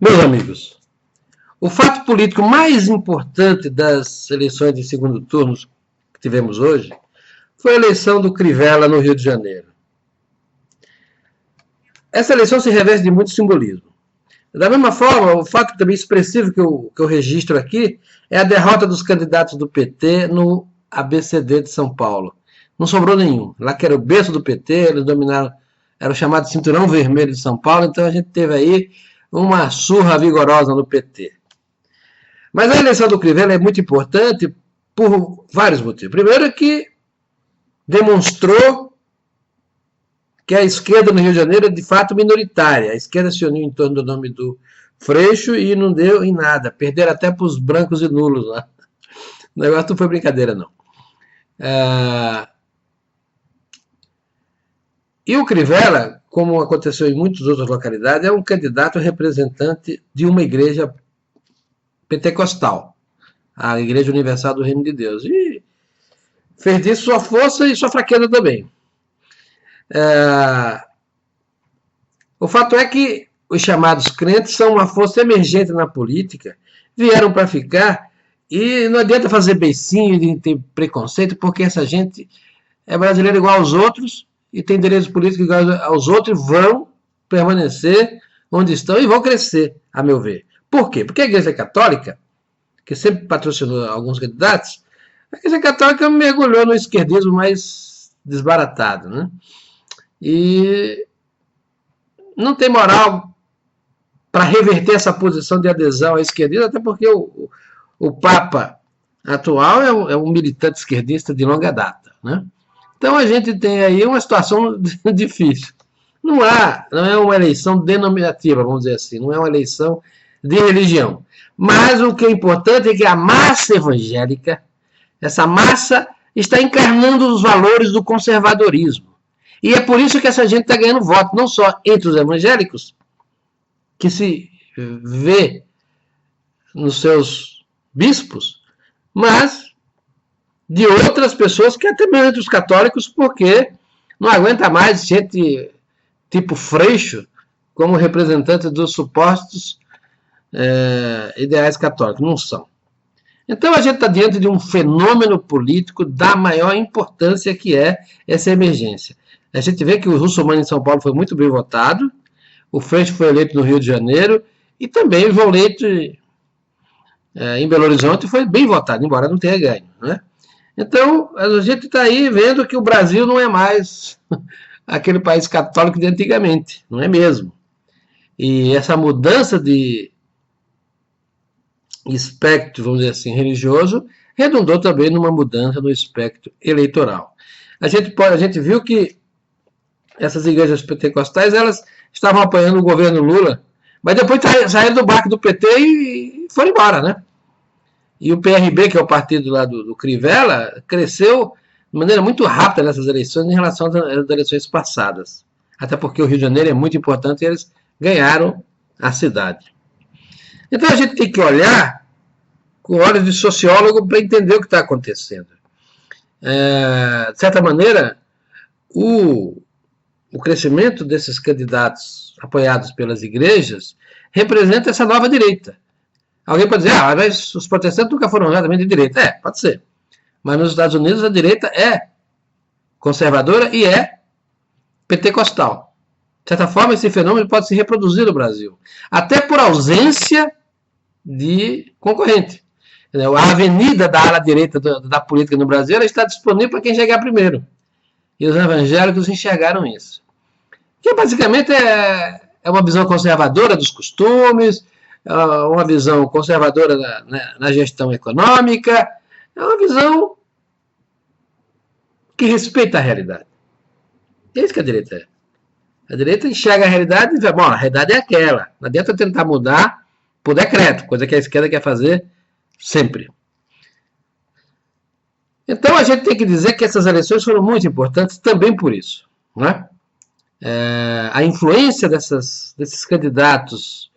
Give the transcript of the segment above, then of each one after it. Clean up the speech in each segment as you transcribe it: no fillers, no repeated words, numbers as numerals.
Meus amigos, o fato político mais importante das eleições de segundo turno que tivemos hoje foi a eleição do Crivella no Rio de Janeiro. Essa eleição se reveste de muito simbolismo. Da mesma forma, o fato também expressivo que eu registro aqui é a derrota dos candidatos do PT no ABCD de São Paulo. Não sobrou nenhum. Lá que era o berço do PT, eles dominaram, era o chamado Cinturão Vermelho de São Paulo, então a gente teve aí uma surra vigorosa no PT. Mas a eleição do Crivella é muito importante por vários motivos. Primeiro que demonstrou que a esquerda no Rio de Janeiro é de fato minoritária. A esquerda se uniu em torno do nome do Freixo e não deu em nada. Perderam até para os brancos e nulos lá. O negócio não foi brincadeira, não. E o Crivella, como aconteceu em muitas outras localidades, é um candidato representante de uma igreja pentecostal, a Igreja Universal do Reino de Deus. E fez disso sua força e sua fraqueza também. O fato é que os chamados crentes são uma força emergente na política, vieram para ficar, e não adianta fazer beicinho e ter preconceito, porque essa gente é brasileira igual aos outros e tem direitos políticos igual aos outros, vão permanecer onde estão e vão crescer, a meu ver. Por quê? Porque a Igreja Católica, que sempre patrocinou alguns candidatos, a Igreja Católica mergulhou no esquerdismo mais desbaratado, né? E não tem moral para reverter essa posição de adesão à esquerdismo, até porque o Papa atual é um militante esquerdista de longa data, né? Então a gente tem aí uma situação difícil. Não é uma eleição denominativa, vamos dizer assim, não é uma eleição de religião. Mas o que é importante é que a massa evangélica, essa massa, está encarnando os valores do conservadorismo. E é por isso que essa gente está ganhando voto, não só entre os evangélicos, que se vê nos seus bispos, mas de outras pessoas, que até mesmo entre os católicos, porque não aguenta mais gente tipo Freixo como representante dos supostos ideais católicos. Não são. Então a gente está diante de um fenômeno político da maior importância, que é essa emergência. A gente vê que o Russomano em São Paulo foi muito bem votado, o Freixo foi eleito no Rio de Janeiro, e também o João Leite em Belo Horizonte foi bem votado, embora não tenha ganho, né? Então a gente está aí vendo que o Brasil não é mais aquele país católico de antigamente, não é mesmo? E essa mudança de espectro, vamos dizer assim, religioso, redundou também numa mudança no espectro eleitoral. A gente viu que essas igrejas pentecostais, elas estavam apoiando o governo Lula, mas depois saíram do barco do PT e foram embora, né? E o PRB, que é o partido lá do Crivella, cresceu de maneira muito rápida nessas eleições em relação às eleições passadas. Até porque o Rio de Janeiro é muito importante e eles ganharam a cidade. Então a gente tem que olhar com olhos de sociólogo para entender o que está acontecendo. De certa maneira, o crescimento desses candidatos apoiados pelas igrejas representa essa nova direita. Alguém pode dizer, mas os protestantes nunca foram exatamente de direita. Pode ser. Mas nos Estados Unidos a direita é conservadora e é pentecostal. De certa forma, esse fenômeno pode se reproduzir no Brasil. Até por ausência de concorrente. A avenida da ala direita da política no Brasil, ela está disponível para quem chegar primeiro. E os evangélicos enxergaram isso. Que basicamente é uma visão conservadora dos costumes, uma visão conservadora na gestão econômica, é uma visão que respeita a realidade. É isso que a direita é. A direita enxerga a realidade e diz, bom, a realidade é aquela. Não adianta tentar mudar por decreto, coisa que a esquerda quer fazer sempre. Então a gente tem que dizer que essas eleições foram muito importantes também por isso, né? A influência desses candidatos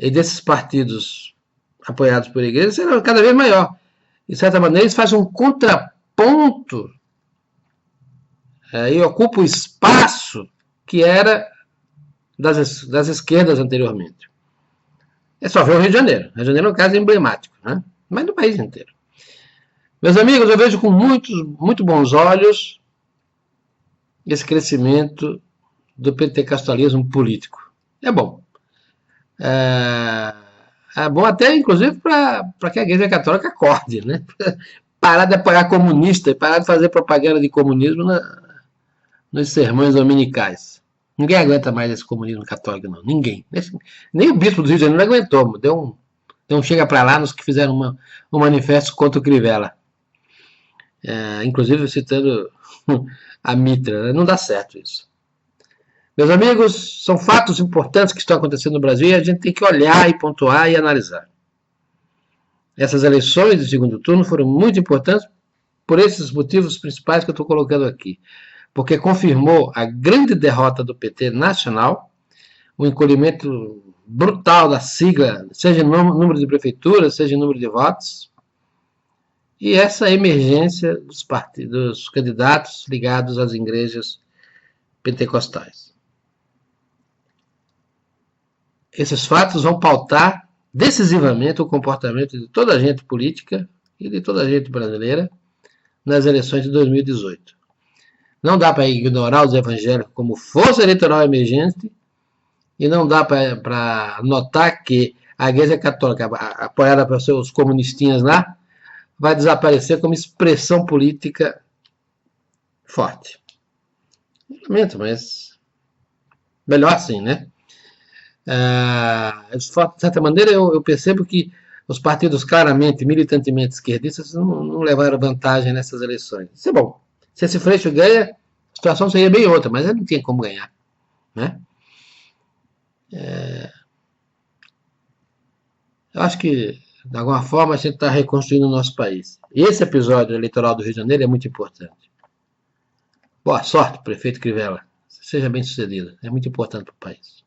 e desses partidos apoiados por igrejas será cada vez maior. De certa maneira, eles fazem um contraponto e ocupam o espaço que era das esquerdas anteriormente. É só ver o Rio de Janeiro. O Rio de Janeiro é um caso emblemático, né? Mas no país inteiro. Meus amigos, eu vejo com muito bons olhos esse crescimento do pentecostalismo político. É bom. É bom até, inclusive, para que a Igreja Católica acorde, né? Parar de apoiar comunista e parar de fazer propaganda de comunismo nos sermões dominicais. Ninguém aguenta mais esse comunismo católico, não. Ninguém. Nem o bispo do Rio de Janeiro aguentou. Deu um chega para lá nos que fizeram um manifesto contra o Crivella. Inclusive citando a Mitra. Né? Não dá certo isso. Meus amigos, são fatos importantes que estão acontecendo no Brasil e a gente tem que olhar e pontuar e analisar. Essas eleições de segundo turno foram muito importantes por esses motivos principais que eu estou colocando aqui. Porque confirmou a grande derrota do PT nacional, o encolhimento brutal da sigla, seja em número de prefeituras, seja em número de votos, e essa emergência dos candidatos ligados às igrejas pentecostais. Esses fatos vão pautar decisivamente o comportamento de toda a gente política e de toda a gente brasileira nas eleições de 2018. Não dá para ignorar os evangélicos como força eleitoral emergente e não dá para notar que a Igreja Católica, apoiada pelos seus comunistinhas lá, vai desaparecer como expressão política forte. Lamento, mas melhor assim, né? De certa maneira, eu percebo que os partidos claramente, militantemente esquerdistas não levaram vantagem nessas eleições. Isso é bom. Se esse Freixo ganha, a situação seria bem outra, mas ele não tinha como ganhar. Né? Eu acho que, de alguma forma, a gente está reconstruindo o nosso país. E esse episódio eleitoral do Rio de Janeiro é muito importante. Boa sorte, prefeito Crivella. Seja bem sucedido. É muito importante para o país.